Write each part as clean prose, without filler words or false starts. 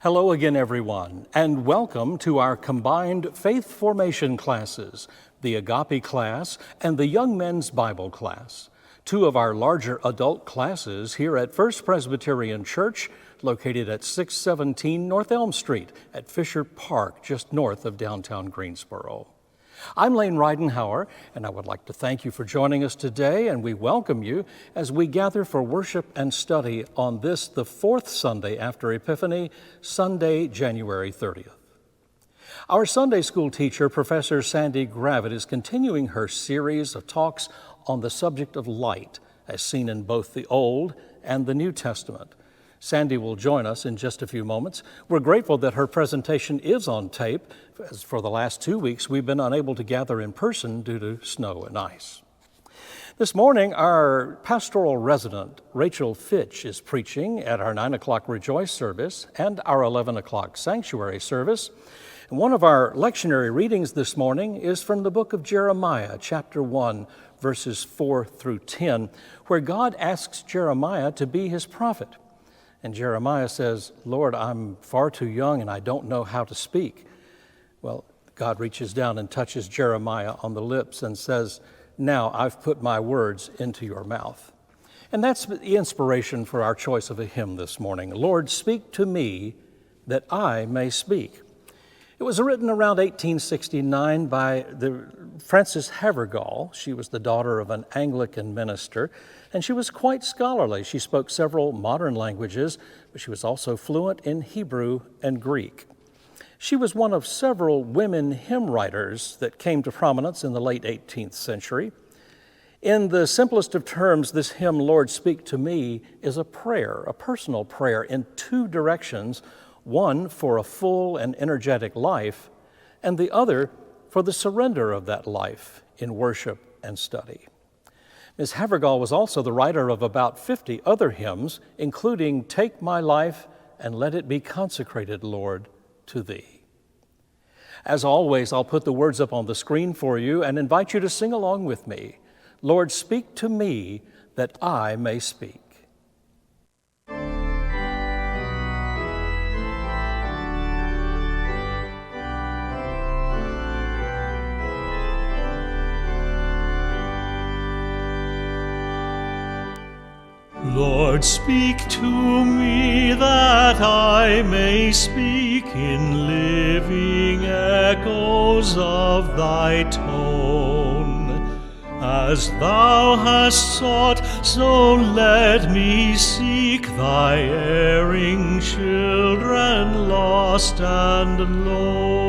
Hello again, everyone, and welcome to our combined faith formation classes, the Agape Class and the Young Men's Bible Class, two of our larger adult classes here at First Presbyterian Church, located at 617 North Elm Street at Fisher Park, just north of downtown Greensboro. I'm Lane Ridenhour, and I would like to thank you for joining us today, and we welcome you as we gather for worship and study on this, the fourth Sunday after Epiphany, Sunday, January 30th. Our Sunday school teacher, Professor Sandie Gravett, is continuing her series of talks on the subject of light, as seen in both the Old and the New Testament. Sandie will join us in just a few moments. We're grateful that her presentation is on tape, as for the last 2 weeks we've been unable to gather in person due to snow and ice. This morning, our pastoral resident, Rachel Fitch, is preaching at our 9 o'clock Rejoice service and our 11 o'clock Sanctuary service. And one of our lectionary readings this morning is from the book of Jeremiah, chapter 1, verses 4 through 10, where God asks Jeremiah to be his prophet. And Jeremiah says, "Lord, I'm far too young and I don't know how to speak." Well, God reaches down and touches Jeremiah on the lips and says, "Now I've put my words into your mouth." And that's the inspiration for our choice of a hymn this morning. "Lord, speak to me that I may speak." It was written around 1869 by Frances Havergal. She was the daughter of an Anglican minister, and she was quite scholarly. She spoke several modern languages, but she was also fluent in Hebrew and Greek. She was one of several women hymn writers that came to prominence in the late 18th century. In the simplest of terms, this hymn, "Lord, Speak to Me," is a prayer, a personal prayer in two directions, one for a full and energetic life, and the other for the surrender of that life in worship and study. Ms. Havergal was also the writer of about 50 other hymns, including "Take My Life and Let It Be Consecrated, Lord, to Thee." As always, I'll put the words up on the screen for you and invite you to sing along with me. "Lord, speak to me that I may speak." Lord, speak to me that I may speak in living echoes of thy tone. As thou hast sought, so let me seek thy erring children, lost and alone.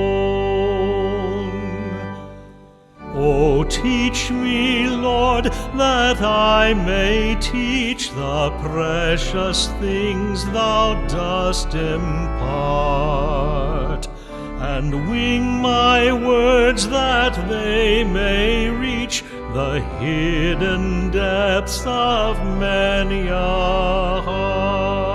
Oh, teach me, Lord, that I may teach the precious things thou dost impart, and wing my words that they may reach the hidden depths of many a heart.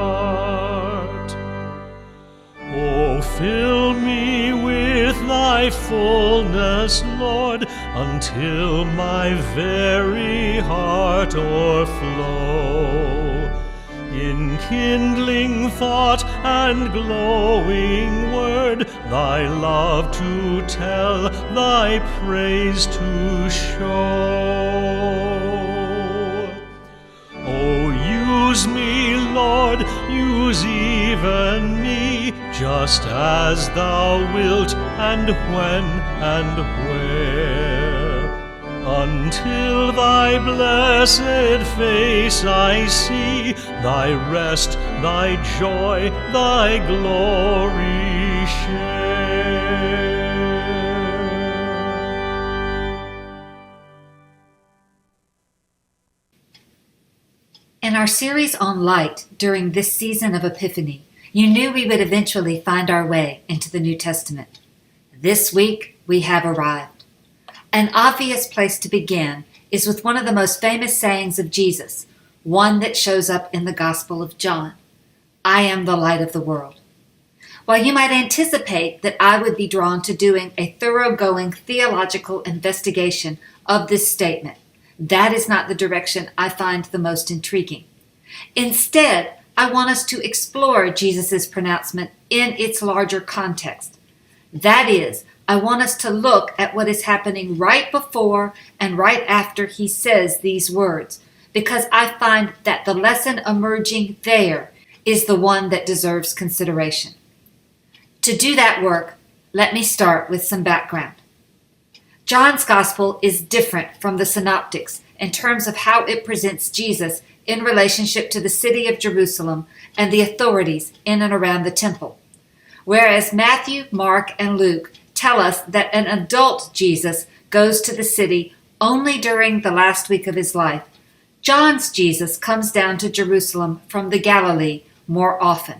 Oh, fill me with thy fullness, Lord, until my very heart o'erflow, in kindling thought and glowing word, thy love to tell, thy praise to show. Oh, use me, Lord, use even me, just as thou wilt, and when and where, until thy blessed face I see, thy rest, thy joy, thy glory share. In our series on light during this season of Epiphany, you knew we would eventually find our way into the New Testament. This week, we have arrived. An obvious place to begin is with one of the most famous sayings of Jesus, one that shows up in the Gospel of John: "I am the light of the world." While you might anticipate that I would be drawn to doing a thoroughgoing theological investigation of this statement, that is not the direction I find the most intriguing. Instead, I want us to explore Jesus' pronouncement in its larger context. That is, I want us to look at what is happening right before and right after he says these words, because I find that the lesson emerging there is the one that deserves consideration. To do that work, let me start with some background. John's Gospel is different from the Synoptics in terms of how it presents Jesus in relationship to the city of Jerusalem and the authorities in and around the temple. Whereas Matthew, Mark, and Luke tell us that an adult Jesus goes to the city only during the last week of his life, John's Jesus comes down to Jerusalem from the Galilee more often.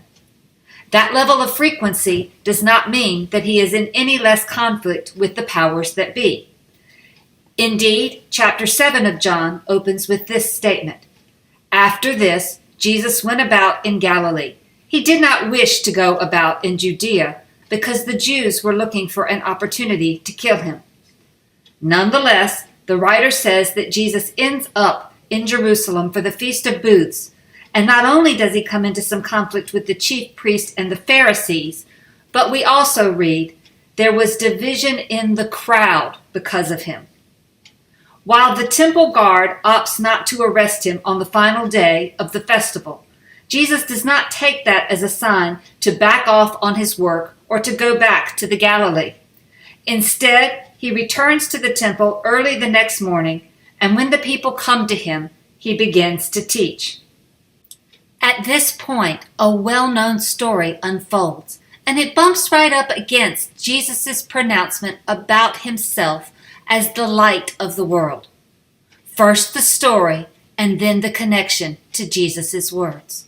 That level of frequency does not mean that he is in any less conflict with the powers that be. Indeed, chapter 7 of John opens with this statement: "After this, Jesus went about in Galilee. He did not wish to go about in Judea because the Jews were looking for an opportunity to kill him." Nonetheless, the writer says that Jesus ends up in Jerusalem for the Feast of Booths. And not only does he come into some conflict with the chief priests and the Pharisees, but we also read, there was division in the crowd because of him. While the temple guard opts not to arrest him on the final day of the festival, Jesus does not take that as a sign to back off on his work or to go back to the Galilee. Instead, he returns to the temple early the next morning, and when the people come to him, he begins to teach. At this point, a well-known story unfolds, and it bumps right up against Jesus' pronouncement about himself as the light of the world. First the story, and then the connection to Jesus' words.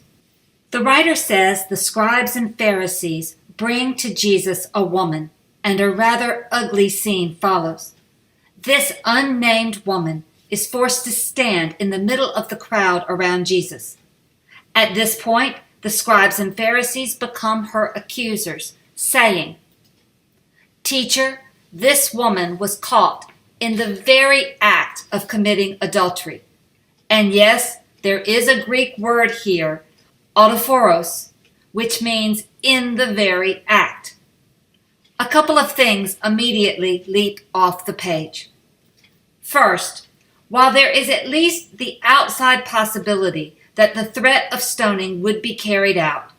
The writer says the scribes and Pharisees bring to Jesus a woman, and a rather ugly scene follows. This unnamed woman is forced to stand in the middle of the crowd around Jesus. At this point, the scribes and Pharisees become her accusers, saying, "Teacher, this woman was caught in the very act of committing adultery." And yes, there is a Greek word here, autophoros, which means in the very act. A couple of things immediately leap off the page. First, while there is at least the outside possibility that the threat of stoning would be carried out,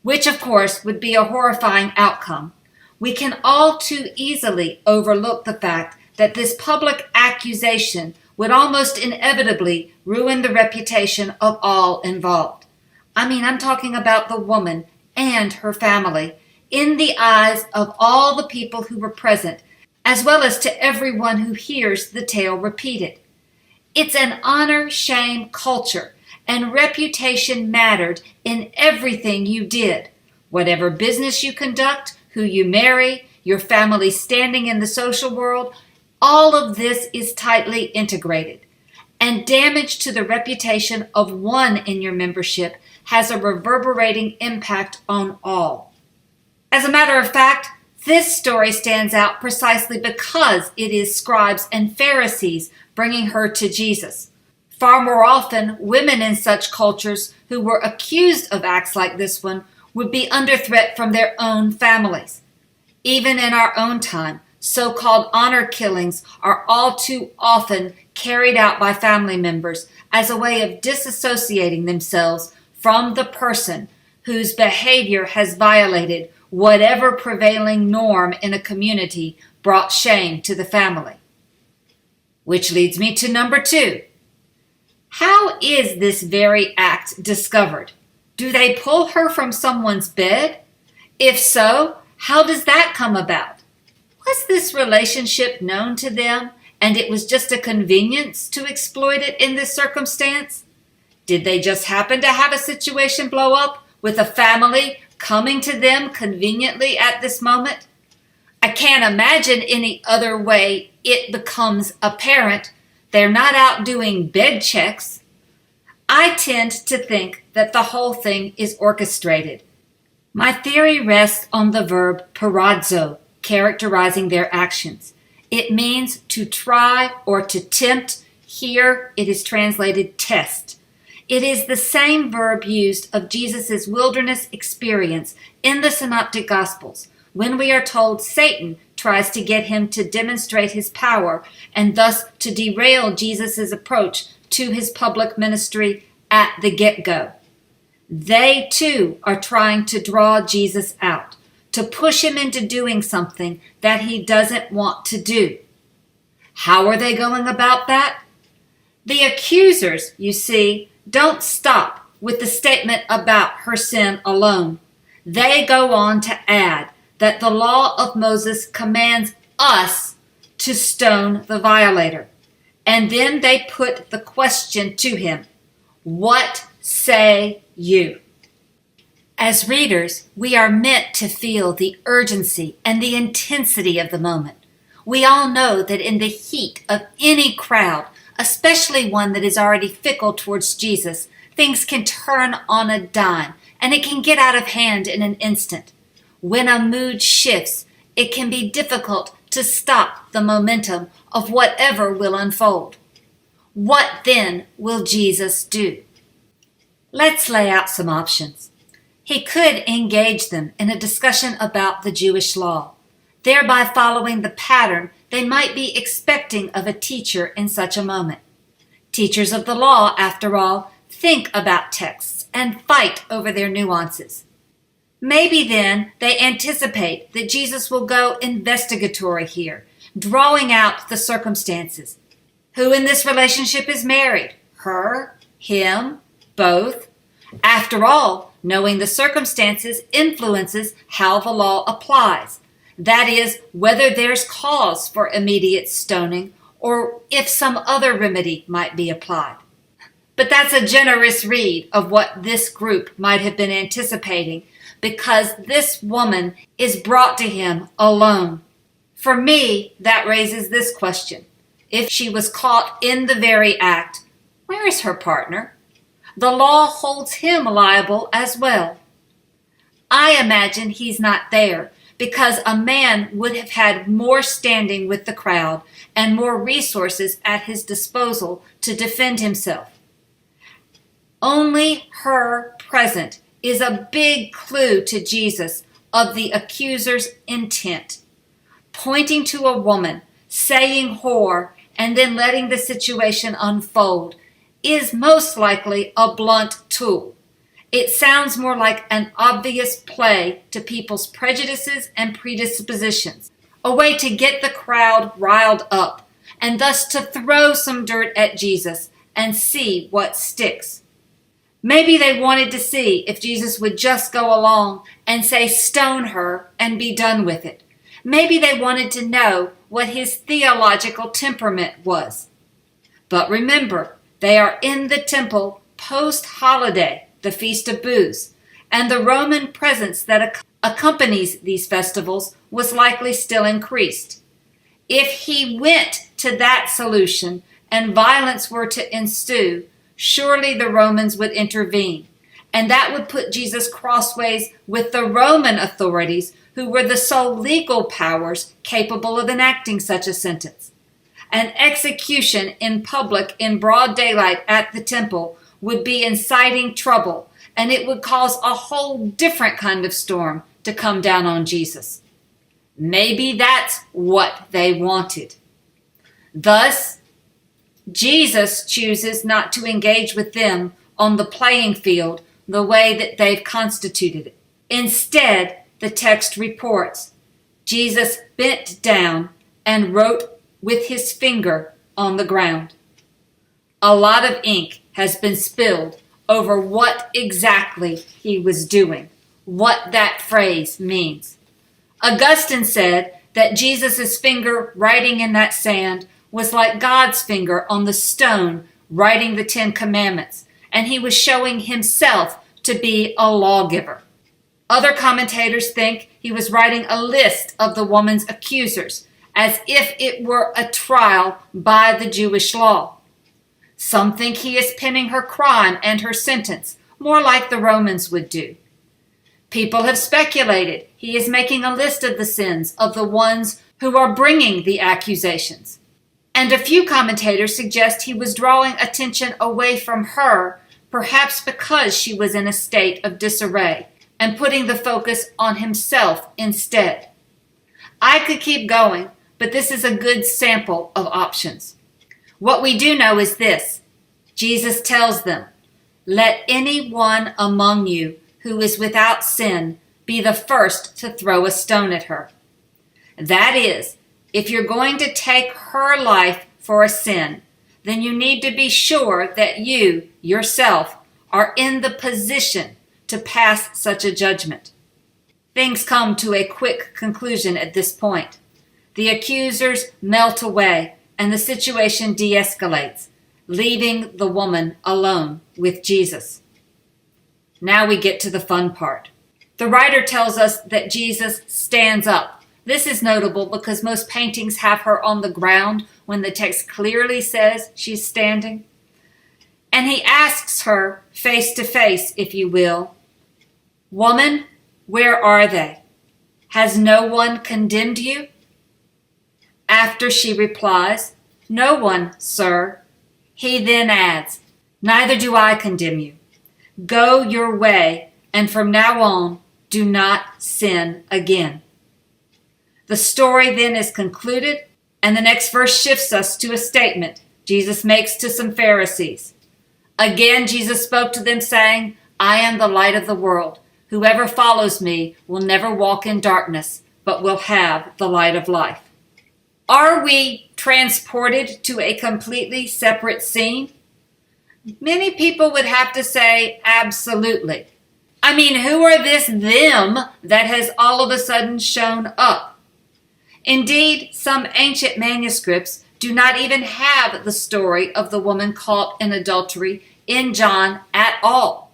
which of course would be a horrifying outcome, we can all too easily overlook the fact that this public accusation would almost inevitably ruin the reputation of all involved. I'm talking about the woman and her family in the eyes of all the people who were present, as well as to everyone who hears the tale repeated. It's an honor-shame culture, and reputation mattered in everything you did. Whatever business you conduct, who you marry, your family's standing in the social world, all of this is tightly integrated. And damage to the reputation of one in your membership has a reverberating impact on all. As a matter of fact, this story stands out precisely because it is scribes and Pharisees bringing her to Jesus. Far more often, women in such cultures who were accused of acts like this one would be under threat from their own families. Even in our own time, so-called honor killings are all too often carried out by family members as a way of disassociating themselves from the person whose behavior has violated whatever prevailing norm in a community brought shame to the family. Which leads me to number 2. How is this very act discovered? Do they pull her from someone's bed? If so, how does that come about? Was this relationship known to them, and it was just a convenience to exploit it in this circumstance? Did they just happen to have a situation blow up with a family coming to them conveniently at this moment? I can't imagine any other way it becomes apparent. They're not out doing bed checks. I tend to think that the whole thing is orchestrated. My theory rests on the verb perazzo, characterizing their actions. It means to try or to tempt. Here it is translated test. It is the same verb used of Jesus' wilderness experience in the Synoptic Gospels, when we are told Satan tries to get him to demonstrate his power and thus to derail Jesus' approach to his public ministry at the get-go. They too are trying to draw Jesus out, to push him into doing something that he doesn't want to do. How are they going about that? The accusers, you see, don't stop with the statement about her sin alone. They go on to add that the law of Moses commands us to stone the violator. And then they put the question to him, "What say you?" As readers, we are meant to feel the urgency and the intensity of the moment. We all know that in the heat of any crowd, especially one that is already fickle towards Jesus, things can turn on a dime and it can get out of hand in an instant. When a mood shifts, it can be difficult to stop the momentum of whatever will unfold. What then will Jesus do? Let's lay out some options. He could engage them in a discussion about the Jewish law, thereby following the pattern they might be expecting of a teacher in such a moment. Teachers of the law, after all, think about texts and fight over their nuances. Maybe then they anticipate that Jesus will go investigatory here, drawing out the circumstances. Who in this relationship is married? Her? Him? Both? After all, knowing the circumstances influences how the law applies. That is, whether there's cause for immediate stoning or if some other remedy might be applied. But that's a generous read of what this group might have been anticipating, because this woman is brought to him alone. For me, that raises this question. If she was caught in the very act, where is her partner? The law holds him liable as well. I imagine he's not there because a man would have had more standing with the crowd and more resources at his disposal to defend himself. Only her present is a big clue to Jesus of the accuser's intent. Pointing to a woman, saying whore, and then letting the situation unfold is most likely a blunt tool. It sounds more like an obvious play to people's prejudices and predispositions, a way to get the crowd riled up, and thus to throw some dirt at Jesus and see what sticks. Maybe they wanted to see if Jesus would just go along and say stone her and be done with it. Maybe they wanted to know what his theological temperament was. But remember, they are in the temple post-holiday, the Feast of Booths, and the Roman presence that accompanies these festivals was likely still increased. If he went to that solution and violence were to ensue, surely the Romans would intervene, and that would put Jesus crossways with the Roman authorities, who were the sole legal powers capable of enacting such a sentence. An execution in public in broad daylight at the temple would be inciting trouble, and it would cause a whole different kind of storm to come down on Jesus. Maybe that's what they wanted. Thus, Jesus chooses not to engage with them on the playing field the way that they've constituted it. Instead, the text reports, Jesus bent down and wrote with his finger on the ground. A lot of ink has been spilled over what exactly he was doing, what that phrase means. Augustine said that Jesus' finger writing in that sand was like God's finger on the stone writing the 10 Commandments, and he was showing himself to be a lawgiver. Other commentators think he was writing a list of the woman's accusers, as if it were a trial by the Jewish law. Some think he is penning her crime and her sentence, more like the Romans would do. People have speculated he is making a list of the sins of the ones who are bringing the accusations. And a few commentators suggest he was drawing attention away from her, perhaps because she was in a state of disarray, and putting the focus on himself instead. I could keep going, but this is a good sample of options. What we do know is this. Jesus tells them, "Let any one among you who is without sin be the first to throw a stone at her." That is, if you're going to take her life for a sin, then you need to be sure that you, yourself, are in the position to pass such a judgment. Things come to a quick conclusion at this point. The accusers melt away and the situation de-escalates, leaving the woman alone with Jesus. Now we get to the fun part. The writer tells us that Jesus stands up. This is notable because most paintings have her on the ground when the text clearly says she's standing. And he asks her face to face, if you will, "Woman, where are they? Has no one condemned you?" After she replies, "No one, sir," he then adds, "Neither do I condemn you. Go your way, and from now on, do not sin again." The story then is concluded, and the next verse shifts us to a statement Jesus makes to some Pharisees. Again, Jesus spoke to them, saying, "I am the light of the world. Whoever follows me will never walk in darkness, but will have the light of life." Are we transported to a completely separate scene? Many people would have to say absolutely. I mean, who are this them that has all of a sudden shown up? Indeed, some ancient manuscripts do not even have the story of the woman caught in adultery in John at all.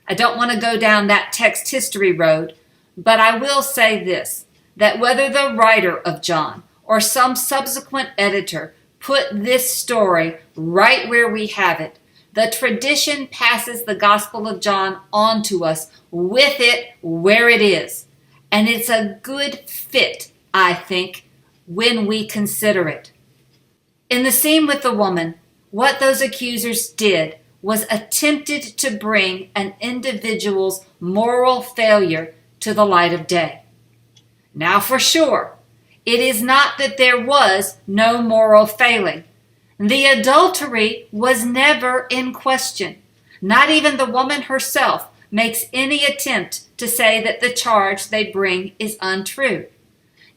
I don't want to go down that text history road, but I will say this, that whether the writer of John or some subsequent editor put this story right where we have it, the tradition passes the Gospel of John on to us with it where it is. And it's a good fit, I think, when we consider it. In the scene with the woman, what those accusers did was attempted to bring an individual's moral failure to the light of day. Now, for sure, it is not that there was no moral failing. The adultery was never in question. Not even the woman herself makes any attempt to say that the charge they bring is untrue.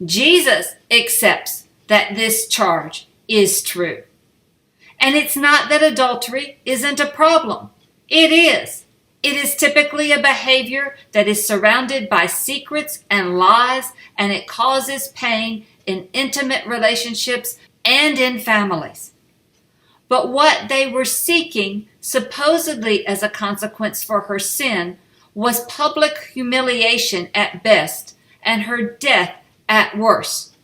Jesus accepts that this charge is true. And it's not that adultery isn't a problem. It is. It is typically a behavior that is surrounded by secrets and lies, and it causes pain in intimate relationships and in families. But what they were seeking, supposedly as a consequence for her sin, was public humiliation at best and her death at worst.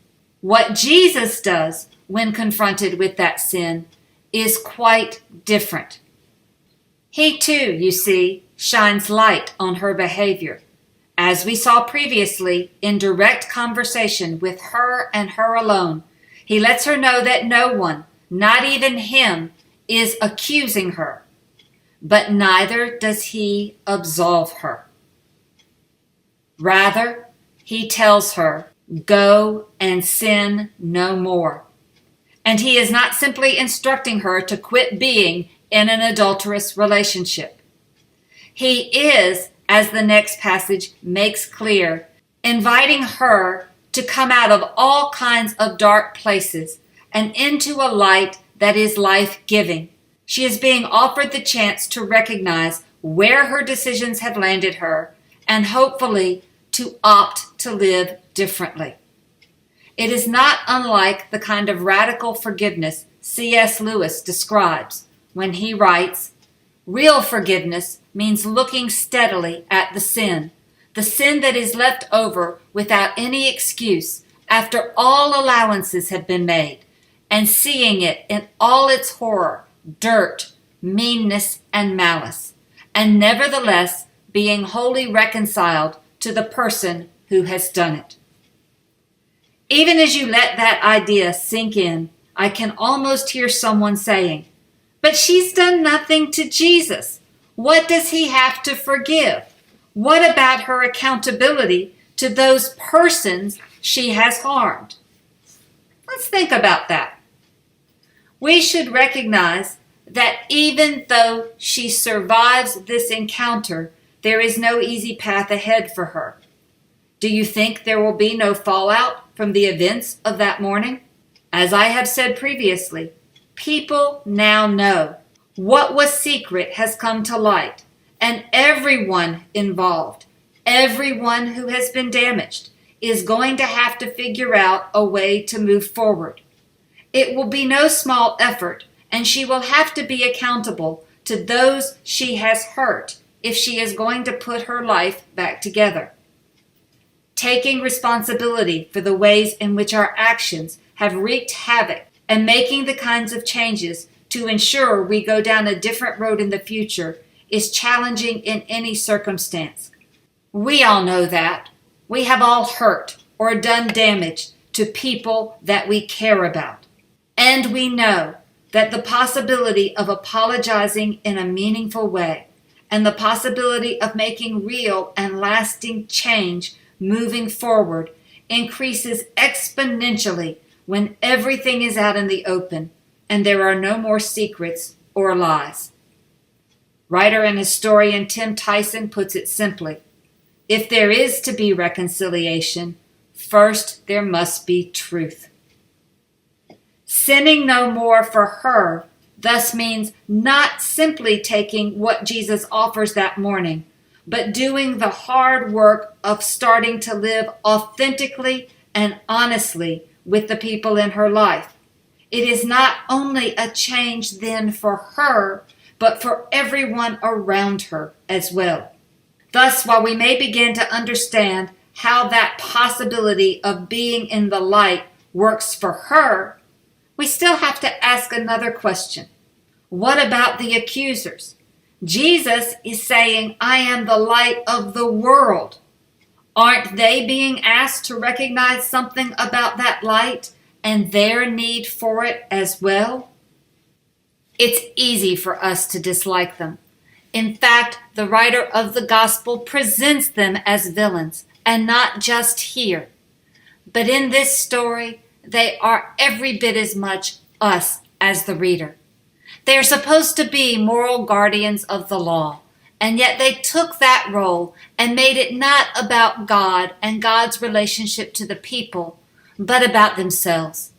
What Jesus does when confronted with that sin is quite different. He too, you see, shines light on her behavior, as we saw previously in direct conversation with her and her alone. He lets her know that no one, not even him, is accusing her, but neither does he absolve her. Rather, he tells her, "Go and sin no more." And he is not simply instructing her to quit being in an adulterous relationship. He is, as the next passage makes clear, inviting her to come out of all kinds of dark places and into a light that is life-giving. She is being offered the chance to recognize where her decisions have landed her and hopefully to opt to live differently. It is not unlike the kind of radical forgiveness C.S. Lewis describes when he writes, "Real forgiveness means looking steadily at the sin that is left over without any excuse after all allowances have been made, and seeing it in all its horror, dirt, meanness, and malice, and nevertheless being wholly reconciled to the person who has done it. Even as you let that idea sink in, I can almost hear someone saying, "But she's done nothing to Jesus. What does he have to forgive? What about her accountability to those persons she has harmed?" Let's think about that. We should recognize that even though she survives this encounter, there is no easy path ahead for her. Do you think there will be no fallout from the events of that morning? As I have said previously, people now know what was secret has come to light, and everyone involved, everyone who has been damaged, is going to have to figure out a way to move forward. It will be no small effort, and she will have to be accountable to those she has hurt if she is going to put her life back together. Taking responsibility for the ways in which our actions have wreaked havoc and making the kinds of changes to ensure we go down a different road in the future is challenging in any circumstance. We all know that. We have all hurt or done damage to people that we care about. And we know that the possibility of apologizing in a meaningful way and the possibility of making real and lasting change moving forward increases exponentially when everything is out in the open and there are no more secrets or lies. Writer and historian Tim Tyson puts it simply, if there is to be reconciliation, first there must be truth. Sinning no more for her thus means not simply taking what Jesus offers that morning, but doing the hard work of starting to live authentically and honestly with the people in her life. It is not only a change then for her, but for everyone around her as well. Thus, while we may begin to understand how that possibility of being in the light works for her, we still have to ask another question. What about the accusers? Jesus is saying, "I am the light of the world." Aren't they being asked to recognize something about that light and their need for it as well? It's easy for us to dislike them. In fact, the writer of the gospel presents them as villains, and not just here. But in this story, they are every bit as much us as the reader. They are supposed to be moral guardians of the law, and yet they took that role and made it not about God and God's relationship to the people, but about themselves.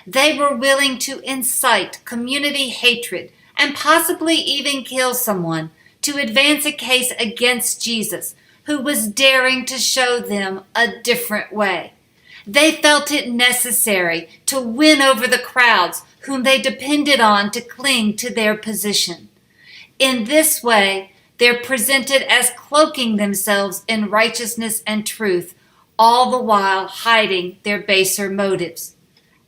They were willing to incite community hatred and possibly even kill someone to advance a case against Jesus, who was daring to show them a different way. They felt it necessary to win over the crowds whom they depended on to cling to their position. In this way, they're presented as cloaking themselves in righteousness and truth, all the while hiding their baser motives.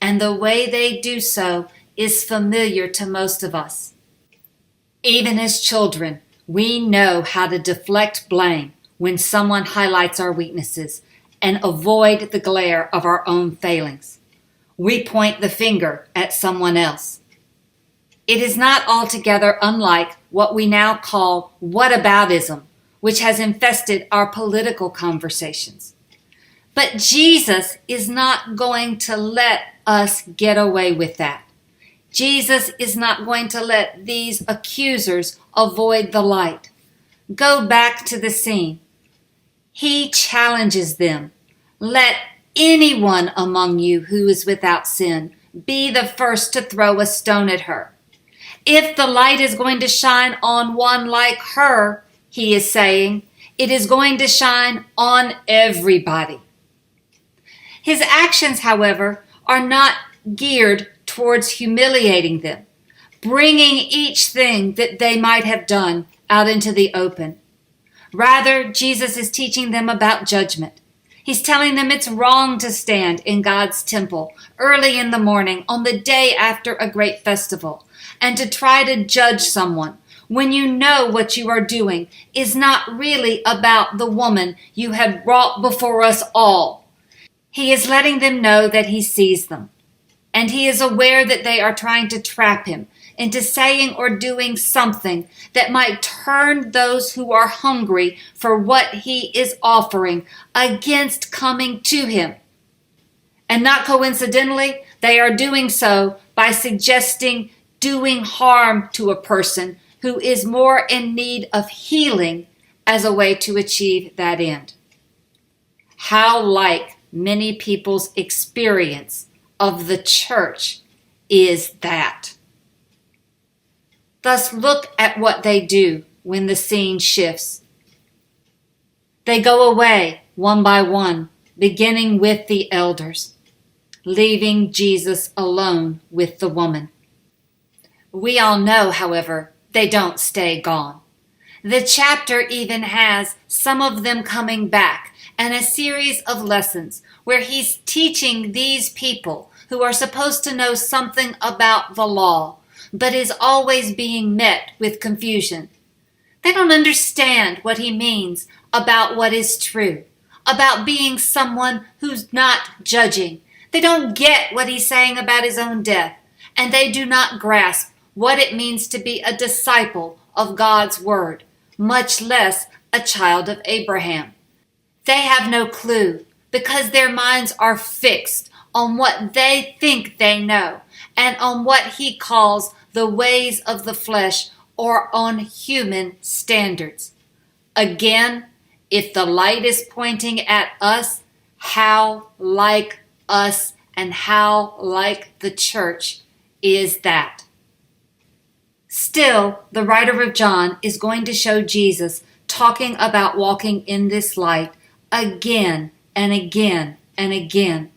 And the way they do so is familiar to most of us. Even as children, we know how to deflect blame when someone highlights our weaknesses and avoid the glare of our own failings. We point the finger at someone else. It is not altogether unlike what we now call whataboutism, which has infested our political conversations. But Jesus is not going to let us get away with that. Jesus is not going to let these accusers avoid the light. Go back to the scene. He challenges them. Let anyone among you who is without sin be the first to throw a stone at her. If the light is going to shine on one like her, he is saying, it is going to shine on everybody. His actions, however, are not geared towards humiliating them, bringing each thing that they might have done out into the open. Rather, Jesus is teaching them about judgment. He's telling them it's wrong to stand in God's temple early in the morning on the day after a great festival and to try to judge someone when you know what you are doing is not really about the woman you had brought before us all. He is letting them know that he sees them, and he is aware that they are trying to trap him into saying or doing something that might turn those who are hungry for what he is offering against coming to him. And not coincidentally, they are doing so by suggesting doing harm to a person who is more in need of healing as a way to achieve that end. How like many people's experience of the church is that. Thus, look at what they do when the scene shifts. They go away one by one, beginning with the elders, leaving Jesus alone with the woman. We all know, however, they don't stay gone. The chapter even has some of them coming back and a series of lessons where he's teaching these people who are supposed to know something about the law, but is always being met with confusion. They don't understand what he means about what is true, about being someone who's not judging. They don't get what he's saying about his own death, and they do not grasp what it means to be a disciple of God's word, much less a child of Abraham. They have no clue because their minds are fixed on what they think they know and on what he calls the ways of the flesh or on human standards. Again, if the light is pointing at us, how like us and how like the church is that? Still, the writer of John is going to show Jesus talking about walking in this light again and again and again.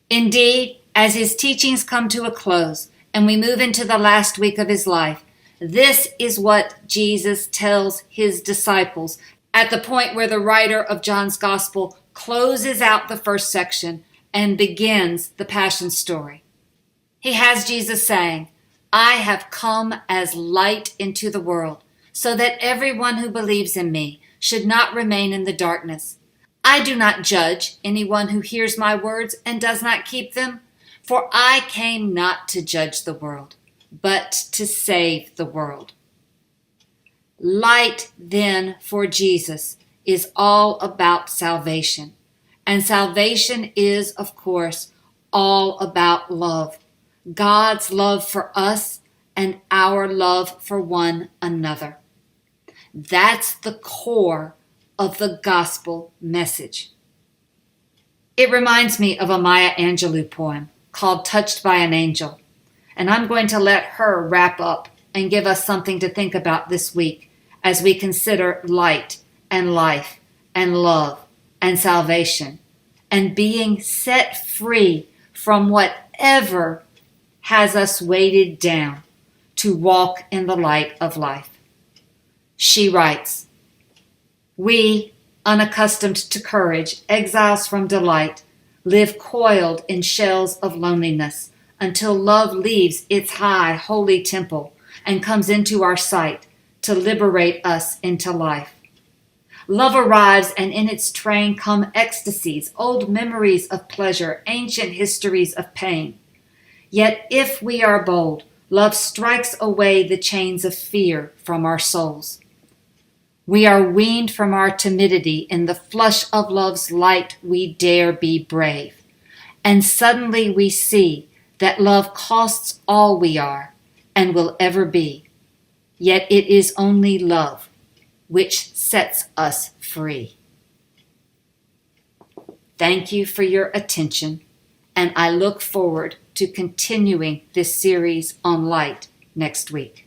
Indeed, as his teachings come to a close and we move into the last week of his life, this is what Jesus tells his disciples at the point where the writer of John's Gospel closes out the first section and begins the Passion story. He has Jesus saying, "I have come as light into the world, so that everyone who believes in me should not remain in the darkness. I do not judge anyone who hears my words and does not keep them, for I came not to judge the world, but to save the world." Light, then, for Jesus is all about salvation. And salvation is, of course, all about love. God's love for us and our love for one another. That's the core of the gospel message. It reminds me of a Maya Angelou poem called "Touched by an Angel," and I'm going to let her wrap up and give us something to think about this week as we consider light and life and love and salvation and being set free from whatever has us weighted down to walk in the light of life. She writes, "We, unaccustomed to courage, exiles from delight, live coiled in shells of loneliness until love leaves its high, holy temple and comes into our sight to liberate us into life. Love arrives, and in its train come ecstasies, old memories of pleasure, ancient histories of pain. Yet if we are bold, love strikes away the chains of fear from our souls. We are weaned from our timidity. In the flush of love's light, we dare be brave. And suddenly we see that love costs all we are and will ever be. Yet it is only love which sets us free." Thank you for your attention, and I look forward to continuing this series on light next week.